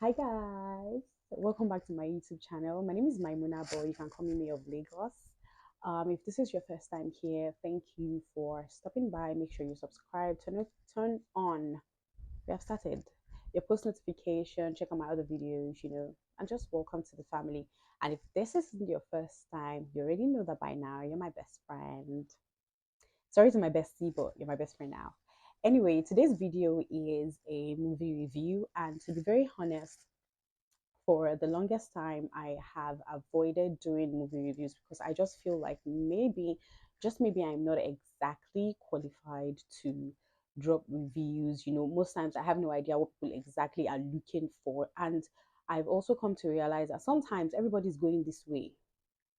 Hi guys, welcome back to my YouTube channel. My name is Maimuna, but you can call me May of Lagos. If this is your first time here, thank you for stopping by. Make sure you subscribe, turn on. We have started your post notification. Check out my other videos, and just welcome to the family. And if this isn't your first time, you already know that by now. You're my best friend. Sorry to my bestie, but you're my best friend now. Anyway, today's video is a movie review, and to be very honest, for the longest time, I have avoided doing movie reviews because I just feel like just maybe, I'm not exactly qualified to drop reviews. Most times I have no idea what people exactly are looking for. And I've also come to realize that sometimes everybody's going this way.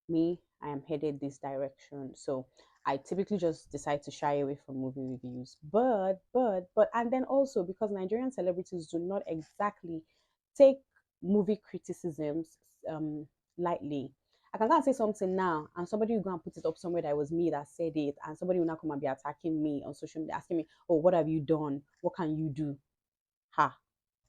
Me, I am headed this direction. So I typically just decide to shy away from movie reviews. But, and then also because Nigerian celebrities do not exactly take movie criticisms um, lightly. I can go and say something now, and somebody will go and put it up somewhere that it was me that said it, and somebody will now come and be attacking me on social media, asking me, "Oh, what have you done? What can you do?" Ha!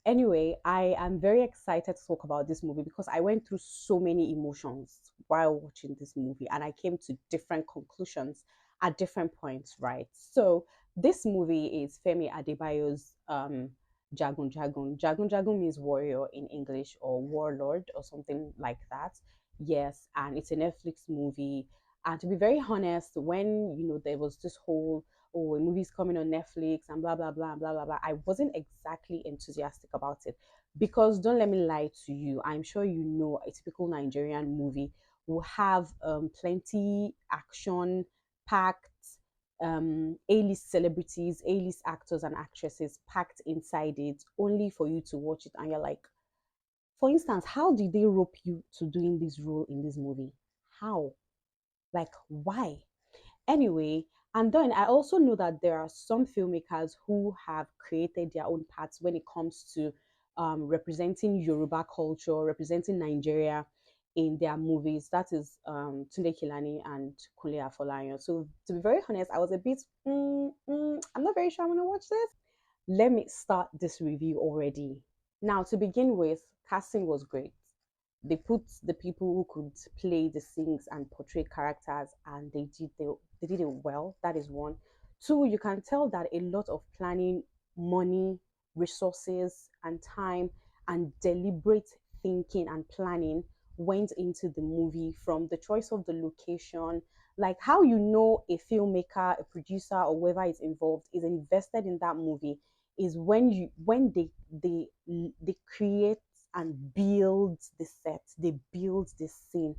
Anyway, I am very excited to talk about this movie because I went through so many emotions while watching this movie and I came to different conclusions at different points, right? So, this movie is Femi Adebayo's Jagun Jagun. Jagun Jagun means warrior in English or warlord or something like that. Yes, and it's a Netflix movie. And to be very honest, when there was this whole a movie's coming on Netflix and blah blah blah blah blah blah. I wasn't exactly enthusiastic about it because don't let me lie to you. I'm sure you know a typical Nigerian movie will have plenty action packed, A-list celebrities, A-list actors and actresses packed inside it, only for you to watch it and you're like, for instance, how did they rope you to doing this role in this movie? How? Like, why? Anyway, and then I also know that there are some filmmakers who have created their own paths when it comes to representing Yoruba culture, representing Nigeria in their movies. That is Tunde Kilani and Kunle Afolayan. So to be very honest, I was a bit, I'm not very sure I'm gonna watch this. Let me start this review already. Now, to begin with, casting was great. They put the people who could play the scenes and portray characters, and they did it well. That is one. Two, you can tell that a lot of planning, money, resources, and time, and deliberate thinking and planning went into the movie, from the choice of the location, like how a filmmaker, a producer, or whoever is involved is invested in that movie is when they create and build the set, they build the scene.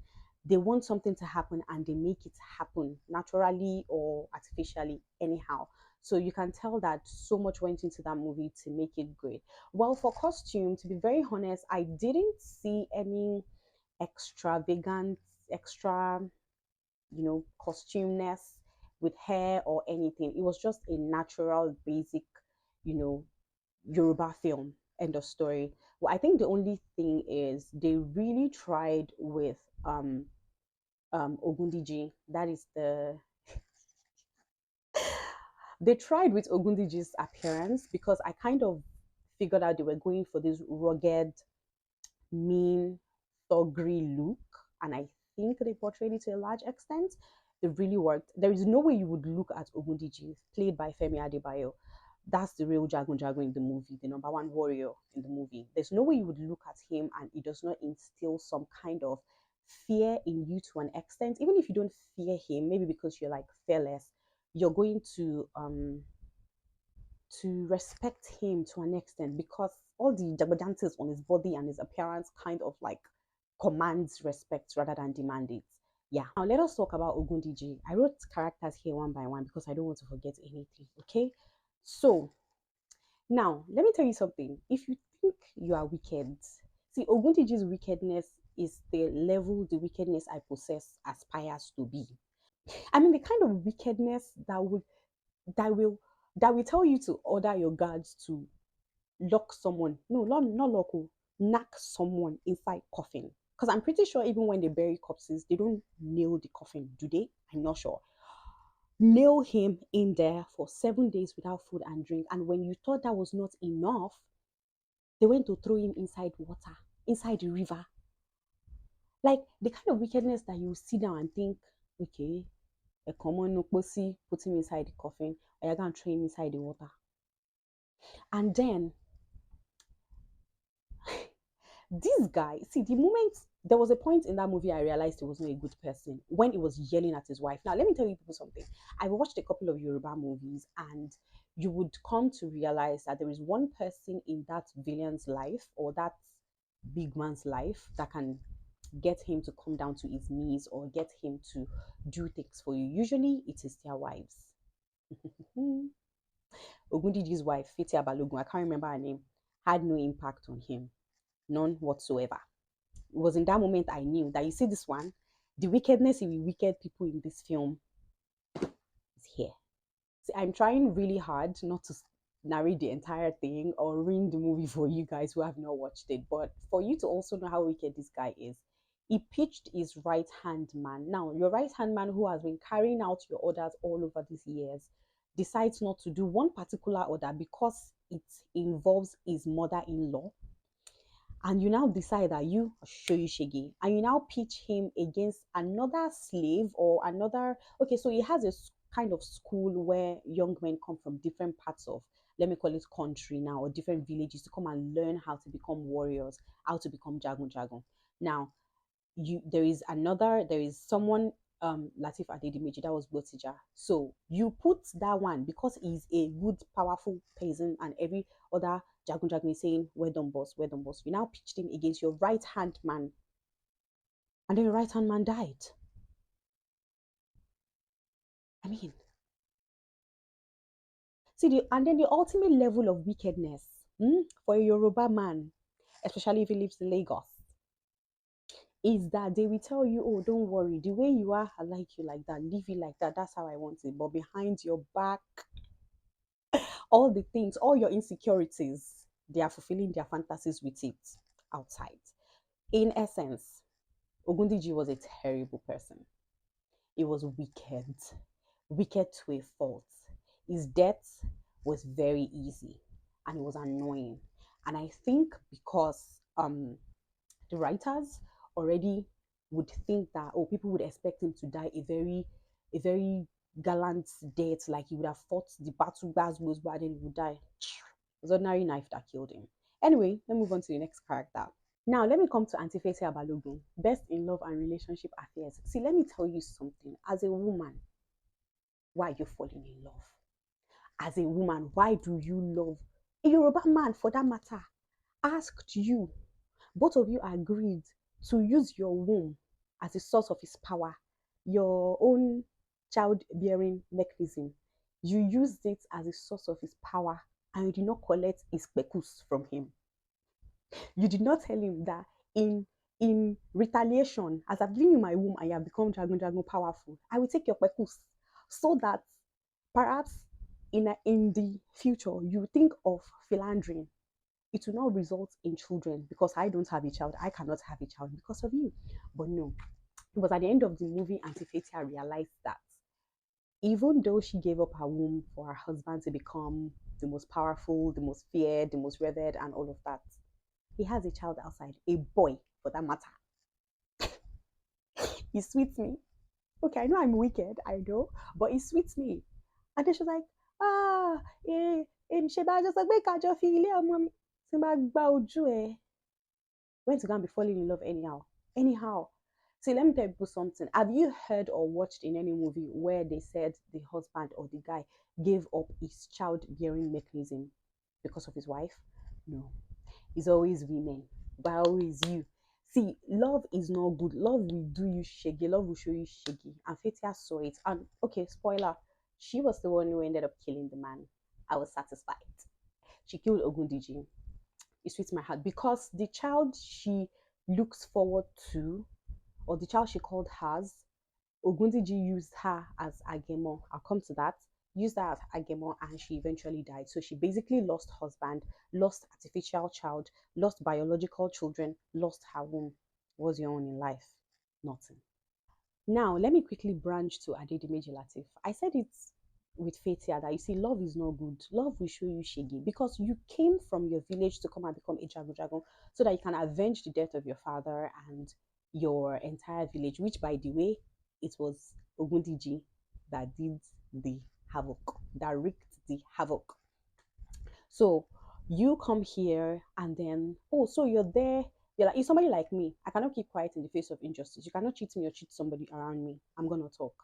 They want something to happen and they make it happen naturally or artificially, anyhow. So you can tell that so much went into that movie to make it great. Well, for costume, to be very honest, I didn't see any extravagant, extra, costumeness with hair or anything. It was just a natural, basic, you know, Yoruba film. End of story. Well, I think the only thing is they really tried with Ogundiji. That is they tried with Ogundiji's appearance because I kind of figured out they were going for this rugged, mean, thuggery look, and I think they portrayed it to a large extent. It really worked. There is no way you would look at Ogundiji, played by Femi Adebayo. That's the real Jagun Jagun in the movie, the number one warrior in the movie. There's no way you would look at him and it does not instill some kind of fear in you to an extent. Even if you don't fear him, maybe because you're like fearless, you're going to respect him to an extent because all the jagbajantes on his body and his appearance kind of like commands respect rather than demand it. Yeah. Now let us talk about Ogundiji. I wrote characters here one by one because I don't want to forget anything. Okay. So now let me tell you something. If you think you are wicked, see Ogundiji's wickedness is the level the wickedness I possess aspires to be. I mean the kind of wickedness that will that will tell you to order your guards to lock someone. No, not lock, knock someone inside coffin. Because I'm pretty sure even when they bury corpses, they don't nail the coffin, do they? I'm not sure. Nail him in there for 7 days without food and drink. And when you thought that was not enough, They went to throw him inside water, inside the river. Like the kind of wickedness that you sit down and think, okay, a common Nukbosi put him inside the coffin, or you're going to throw him inside the water. And then this guy, see, the moment there was a point in that movie I realized he was not a good person when he was yelling at his wife. Now, let me tell you people something. I watched a couple of Yoruba movies, and you would come to realize that there is one person in that villain's life or that big man's life that can get him to come down to his knees or get him to do things for you. Usually, it is their wives. Ogundiji's wife, Fitia Balogun, I can't remember her name, had no impact on him, none whatsoever. It was in that moment I knew that, you see this one, the wickedness in the wicked people in this film is here. See, I'm trying really hard not to narrate the entire thing or ruin the movie for you guys who have not watched it, but for you to also know how wicked this guy is. He pitched his right hand man. Now, your right hand man who has been carrying out your orders all over these years decides not to do one particular order because it involves his mother in law, and you now decide that you show you shaggy, and you now pitch him against another slave or another. Okay, so he has a kind of school where young men come from different parts of, let me call it country now, or different villages to come and learn how to become warriors, how to become jagun. Now, there is someone, Latif Adedimeji, that was Botija. So you put that one because he's a good, powerful person, and every other Jagun is saying, well done, boss, well done, boss. You now pitched him against your right hand man, and then your right hand man died. I mean, see, and then the ultimate level of wickedness, for a Yoruba man, especially if he lives in Lagos, is that they will tell you, oh, don't worry, the way you are, I like you like that, leave you like that, that's how I want it. But behind your back, all the things, all your insecurities, they are fulfilling their fantasies with it outside. In essence, Ogundiji was a terrible person. He was wicked, wicked to a fault. His death was very easy and it was annoying. And I think because the writers already would think that, oh, people would expect him to die a very gallant death, like he would have fought the battle, goes bad, and he would die. It was ordinary knife that killed him. Anyway, let's move on to the next character. Now, let me come to Auntie Fetia Balogun, best in love and relationship affairs. See, let me tell you something. As a woman, why are you falling in love? As a woman, why do you love a Yoruba man for that matter? Asked you, both of you agreed to use your womb as a source of his power, your own childbearing mechanism. You used it as a source of his power, and you did not collect his pekus from him. You did not tell him that in retaliation, as I've given you my womb and you have become dragon powerful, I will take your pekus, so that perhaps in the future you think of philandering. It will not result in children because I don't have a child. I cannot have a child because of you. But no, it was at the end of the movie Auntie Fetia realized that even though she gave up her womb for her husband to become the most powerful, the most feared, the most revered, and all of that, he has a child outside, a boy for that matter. He sweets me. Okay, I know I'm wicked, I know, but he sweets me. And then she's like, ṣe bá jọ sọ pé kájọ fi ilé ọmọ mi tí n bá gbá ojú ẹ. Went to go and be falling in love anyhow. Anyhow. See, let me tell you something. Have you heard or watched in any movie where they said the husband or the guy gave up his childbearing mechanism because of his wife? No. It's always women, but always you. See, love is not good. Love will do you shaggy. Love will show you shaggy. And Fetia saw it. And okay, spoiler, she was the one who ended up killing the man. I was satisfied. She killed Ogundiji. It sweets my heart because the child she looks forward to, or the child she called hers, Ogundiji used her as Agemo. I'll come to that. Used her as Agemo, and she eventually died. So she basically lost husband, lost artificial child, lost biological children, lost her womb. What's your own in life? Nothing. Now, let me quickly branch to Adedimeji Latif. I said it's with Fatia that you see, love is not good. Love will show you shaggy because you came from your village to come and become a Jagun so that you can avenge the death of your father and your entire village, which, by the way, it was Ogundiji that did the havoc, that wreaked the havoc. So you come here and then, oh, so you're there. You're somebody like me. I cannot keep quiet in the face of injustice. You cannot cheat me or cheat somebody around me. I'm gonna talk.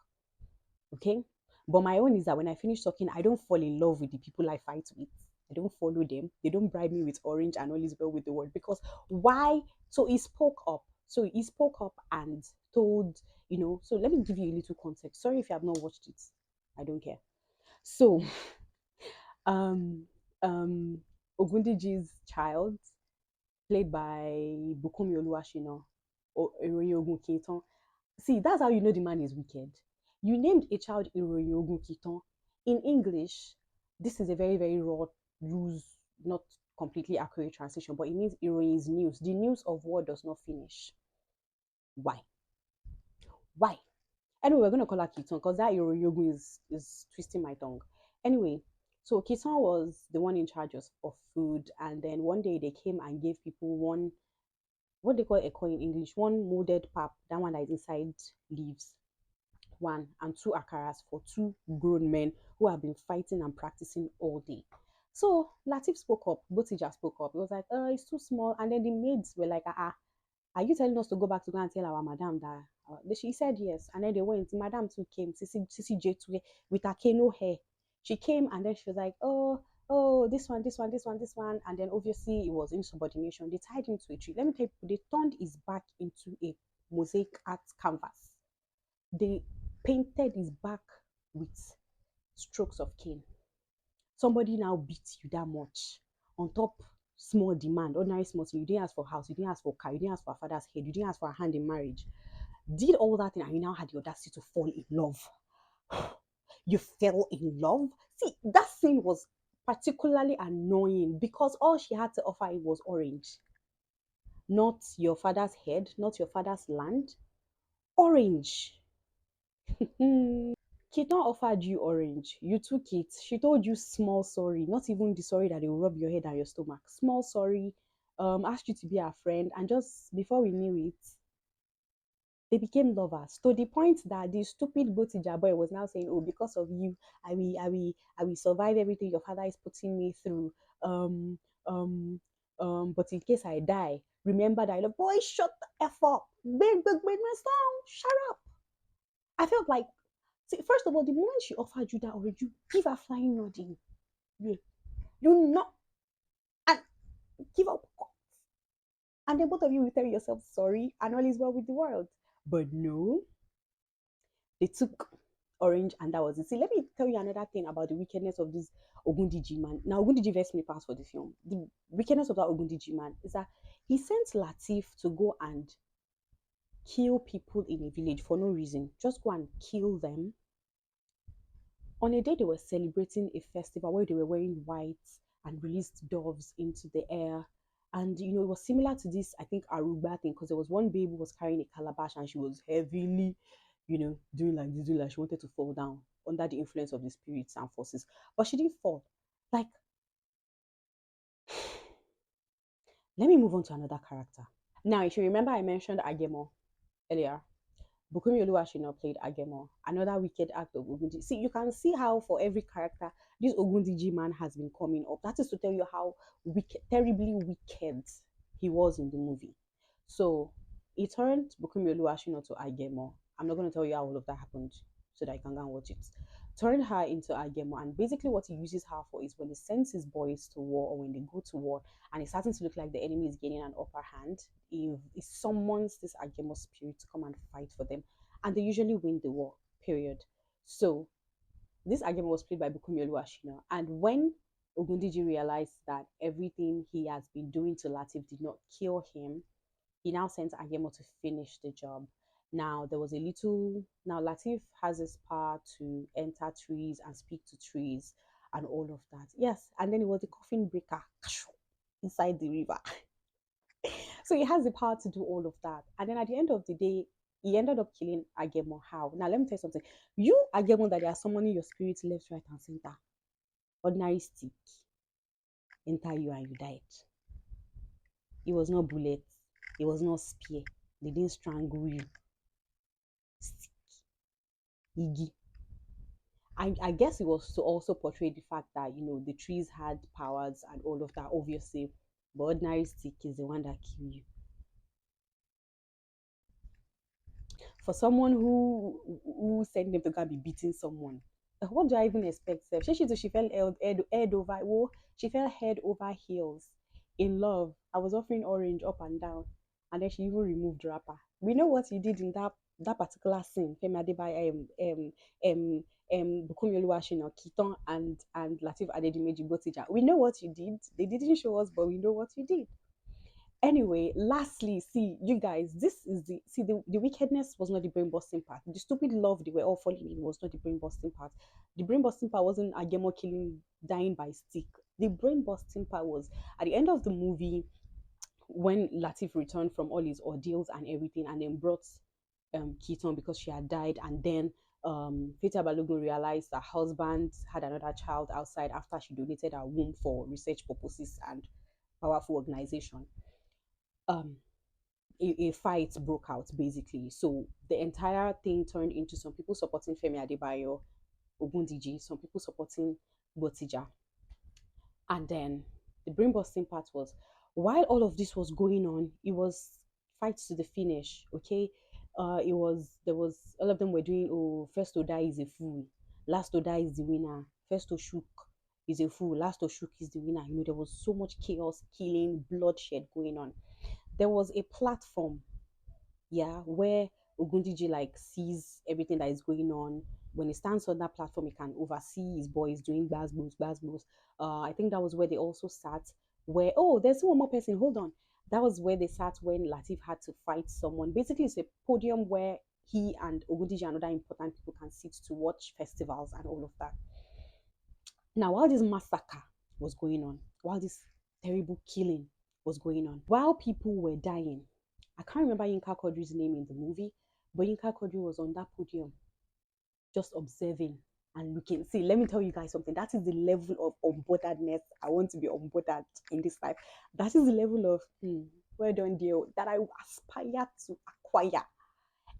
Okay? But my own is that when I finish talking, I don't fall in love with the people I fight with. I don't follow them. They don't bribe me with orange and all is well with the world. Because why? So he spoke up. So he spoke up and told, so let me give you a little context. Sorry if you have not watched it. I don't care. So um um Ogundiji's child, played by Bukumi Oluwashina or Iroyin Ogunkitan. See, that's how you know the man is wicked. You named a child Iroyin Ogunkitan. In English, this is a very, very raw, loose, not completely accurate translation, but it means Iroyin's news. The news of war does not finish. Why? Why? Anyway, we're gonna call her Kiton because that Iroyin is twisting my tongue. Anyway, so Kiton was the one in charge of food, and then one day they came and gave people one, what they call a coin in English, one molded pap, that one that is inside leaves, one, and two akaras for two grown men who have been fighting and practicing all day. So Latif spoke up, Botija spoke up. It was like, it's too small. And then the maids were like, are you telling us to go back to go and tell our madam that? She said yes. And then they went. Madam too came, Sissy J too, with her Kano hair. She came and then she was like, oh, this one, this one, this one, this one. And then obviously it was insubordination. They tied him to a tree. Let me tell you, they turned his back into a mosaic art canvas. They painted his back with strokes of cane. Somebody now beats you that much on top small demand, ordinary small thing. You didn't ask for house, you didn't ask for car, you didn't ask for a father's head, you didn't ask for a hand in marriage. Did all that thing and you now had the audacity to fall in love. You fell in love. See, that scene was particularly annoying because all she had to offer him was orange. Not your father's head, not your father's land. Orange. Keaton offered you orange. You took it. She told you small sorry, not even the sorry that they will rub your head and your stomach. Small sorry. Asked you to be her friend, and just before we knew it, they became lovers. To the point that the stupid Botija boy was now saying, "Oh, because of you, I will survive everything your father is putting me through. Um, um, but in case I die, remember that." Like, boy, shut the f up, big sound, shut up. I felt like, see, first of all, the moment she offered you that orange, you give her flying nodding. You not and give up. And then both of you will tell yourself sorry and all is well with the world. But no, they took orange and that was it. See, let me tell you another thing about the wickedness of this Ogundiji man. Now, Ogundiji verse me pass for the film. The wickedness of that Ogundiji man is that he sent Latif to go and kill people in a village for no reason. Just go and kill them on a day they were celebrating a festival where they were wearing white and released doves into the air. And it was similar to this, I think, Aruba thing, because there was one baby who was carrying a calabash and she was heavily, doing like this, doing like she wanted to fall down under the influence of the spirits and forces. But she didn't fall. Like, let me move on to another character. Now, if you remember, I mentioned Agemo earlier. Bukumi Oluwashina played Agemo, another wicked act of Ogunji. See, you can see how for every character this Ogundiji man has been coming up. That is to tell you how wicked, terribly wicked he was in the movie. So he turned Bukumi Oluwashina to Agemo. I'm not going to tell you how all of that happened so that I can go and watch it. Turned her into Agemo, and basically what he uses her for is when he sends his boys to war or when they go to war and it's starting to look like the enemy is gaining an upper hand, he summons this Agemo spirit to come and fight for them, and they usually win the war. Period. So this Agemo was played by Bukumi Oluwashina, and when Ogundiji realized that everything he has been doing to Latif did not kill him, he now sent Agemo to finish the job. Now there was a little. Now Latif has this power to enter trees and speak to trees and all of that. Yes, and then it was the coffin breaker inside the river. So he has the power to do all of that. And then at the end of the day, He ended up killing Agemo. How? Now let me tell you something. You Agemo that they are summoning your spirit left, right, and center. Ordinary stick enter you and you died. It was not bullet. It was not spear. They didn't strangle you. Stick, Iggy. I guess it was to also portray the fact that the trees had powers and all of that, obviously. But ordinary stick is the one that kill you. For someone who sent them to go and be beating someone, what do I even expect? Sef? She fell head over. Oh, she fell head over heels in love. I was offering orange up and down, and then she even removed wrapper. We know what you did in that particular scene. Femi Adebayo, Bukumi Oluwashina, Kiton, and Latif Adedimeji Botija. We know what you did. They didn't show us, but we know what you did. Anyway, lastly, see, you guys, this is the wickedness was not the brain busting part. The stupid love they were all falling in was not the brain busting part. The brain busting part wasn't Agemo killing, dying by stick. The brain busting part was at the end of the movie when Latif returned from all his ordeals and everything, and then brought Keaton because she had died, and then Fita Balogun realized her husband had another child outside after she donated her womb for research purposes and powerful organization. Um, a fight broke out basically. So the entire thing turned into some people supporting Femi Adebayo, Ogundiji, some people supporting Botija. And then the brain busting part was while all of this was going on, it was fights to the finish. Okay. It was there was all of them were doing, oh, first to die is a fool, last to die is the winner, first to shook is a fool, last to shook is the winner. There was so much chaos, killing, bloodshed going on. There was a platform, yeah, where Ogundiji like sees everything that is going on. When he stands on that platform, he can oversee his boys doing basbos. I think that was where they also sat. Where, oh, there's one more person. Hold on, that was where they sat when Latif had to fight someone. Basically, it's a podium where he and Ogundiji and other important people can sit to watch festivals and all of that. Now, while this massacre was going on, while this terrible killing was going on, while people were dying, I can't remember Yinka Kodri's name in the movie, but Yinka Kodri was on that podium just observing and looking. See, let me tell you guys something. That is the level of unbotheredness I want to be unbothered in this life. That is the level of well done, dear, that I aspire to acquire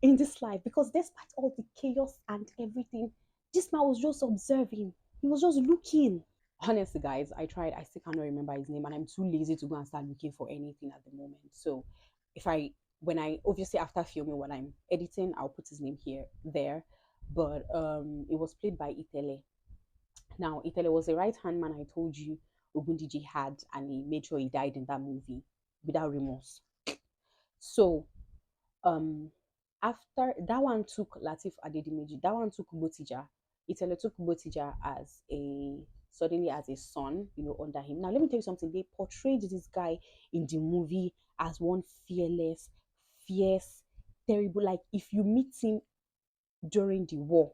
in this life. Because despite all the chaos and everything, this man was just observing. He was just looking. Honestly, guys, I tried. I still cannot remember his name, and I'm too lazy to go and start looking for anything at the moment. So, if I, when I obviously after filming, when I'm editing, I'll put his name here, there. But it was played by Itele. Now, Itele was the right hand man I told you Ogundiji had, and he made sure he died in that movie without remorse. So, um after that one took Latif Adedimeji, that one took Botija. Itele took Botija as a suddenly as a son, under him. Now let me tell you something. They portrayed this guy in the movie as one fearless, fierce, terrible. Like if you meet him during the war,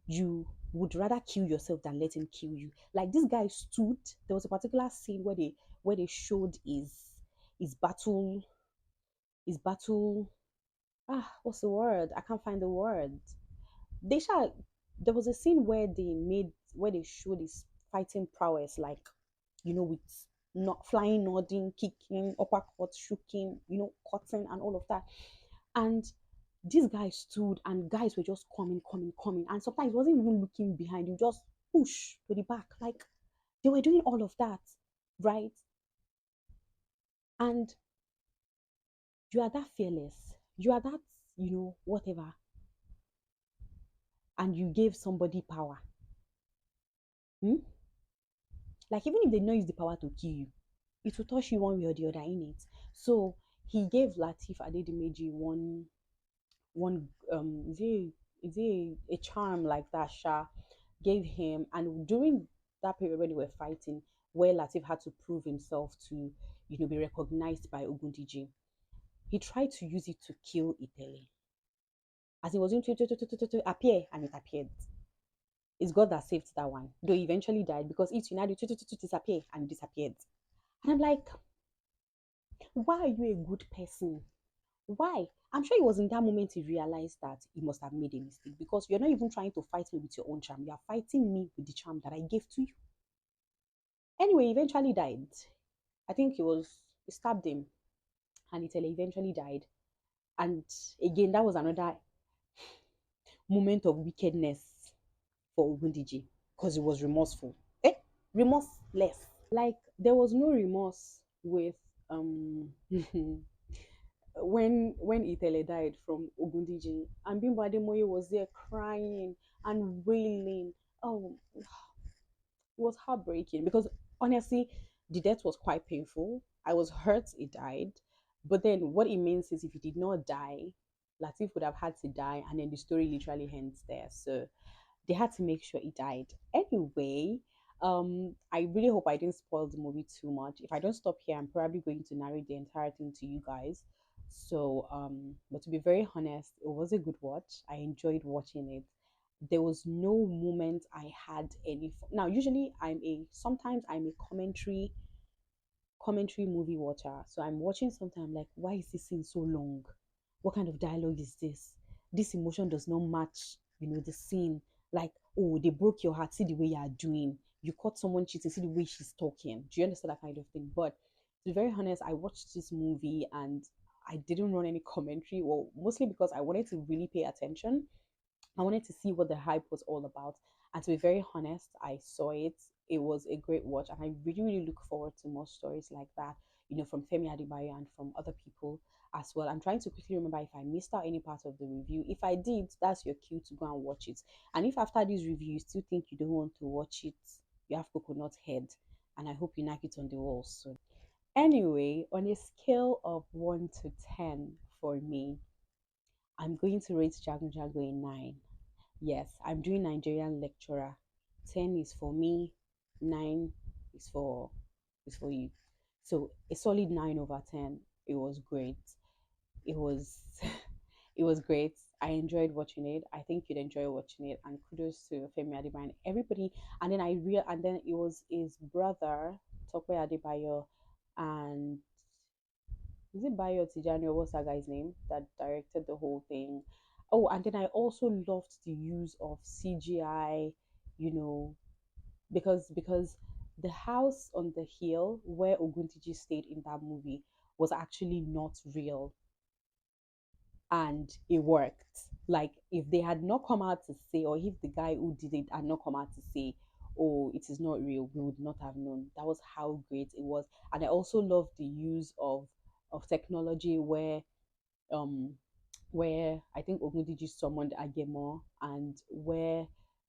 you would rather kill yourself than let him kill you. Like this guy stood. There was a particular scene where they showed his battle what's the word? I can't find the word. They shall There was a scene where they showed his fighting prowess, like, with not flying, nodding, kicking, uppercut, shooking, cutting and all of that. And this guy stood and guys were just coming. And sometimes he wasn't even looking behind, you just push to the back. Like they were doing all of that, right? And you are that fearless. You are that, whatever, and you gave somebody power. Hmm? Like even if they don't use the power to kill you, it will touch you one way or the other in it. So he gave Latif Adedimeji one is a charm like that, Sha gave him, and during that period when they were fighting, where Latif had to prove himself to, be recognized by Ogundiji, he tried to use it to kill Itele. As he was going to appear, and it appeared. It's God that saved that one. Though he eventually died because it united to disappear and disappeared. And I'm like, why are you a good person? Why? I'm sure it was in that moment he realized that he must have made a mistake because you're not even trying to fight me with your own charm. You are fighting me with the charm that I gave to you. Anyway, he eventually died. I think he stabbed him and Itele eventually died. And again, that was another moment of wickedness for Ogundiji because he was remorseful. Eh? Remorseless. Like there was no remorse with when Itele died from Ogundiji and Bimbo Ademoye was there crying and wailing. Oh, it was heartbreaking because honestly, the death was quite painful. I was hurt he died, but then what it means is if he did not die, Latif would have had to die, and then the story literally ends there. So they had to make sure he died. Anyway, I really hope I didn't spoil the movie too much. If I don't stop here, I'm probably going to narrate the entire thing to you guys. So, but to be very honest, it was a good watch. I enjoyed watching it. There was no moment I had any. Now, usually sometimes I'm a commentary movie watcher. So I'm watching sometimes like, why is this scene so long? What kind of dialogue is this? This emotion does not match, the scene. Like, oh, they broke your heart. See the way you are doing. You caught someone cheating. See the way she's talking. Do you understand that kind of thing? But to be very honest, I watched this movie and I didn't run any commentary. Well, mostly because I wanted to really pay attention. I wanted to see what the hype was all about. And to be very honest, I saw it. It was a great watch. And I really, really look forward to more stories like that, from Femi Adebayo and from other people as well. I'm trying to quickly remember if I missed out any part of the review. If I did, that's your cue to go and watch it. And if after this review you still think you don't want to watch it, you have coconut head. And I hope you knock it on the wall soon. Anyway, on a scale of 1 to 10 for me, I'm going to rate Jagun Jago a 9. Yes, I'm doing Nigerian lecturer. 10 is for me, 9 is for you. So a solid 9 over 10. It was great. It was it was great. I enjoyed watching it. I think you'd enjoy watching it. And kudos to Femi Adebayo and everybody. And then it was his brother, Tope Adebayo, and is it Bayo Tijani or what's that guy's name that directed the whole thing? Oh, and then I also loved the use of CGI, you know, because the house on the hill where Oguntiji stayed in that movie was actually not real and it worked. Like if they had not come out to say, or if the guy who did it had not come out to say, "Oh, it is not real," we would not have known. That was how great it was. And I also love the use of technology um where I think Ogundiji summoned Agemo and where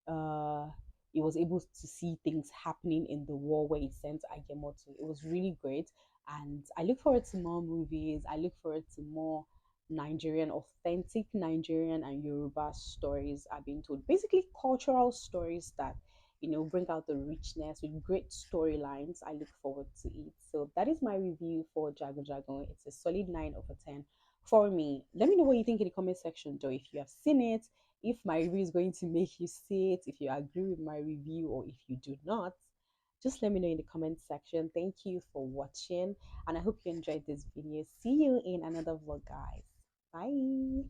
uh he was able to see things happening in the war where he sent Agemo to. It was really great. And I look forward to more movies. I look forward to more authentic Nigerian and Yoruba stories are being told. Basically cultural stories that bring out the richness with great storylines. I look forward to it. So that is my review for Jago Jago. It's a solid 9 over 10 for me. Let me know what you think in the comment section, though. If you have seen it, if my review is going to make you see it, if you agree with my review, or if you do not, just let me know in the comment section. Thank you for watching, and I hope you enjoyed this video. See you in another vlog, guys. Bye.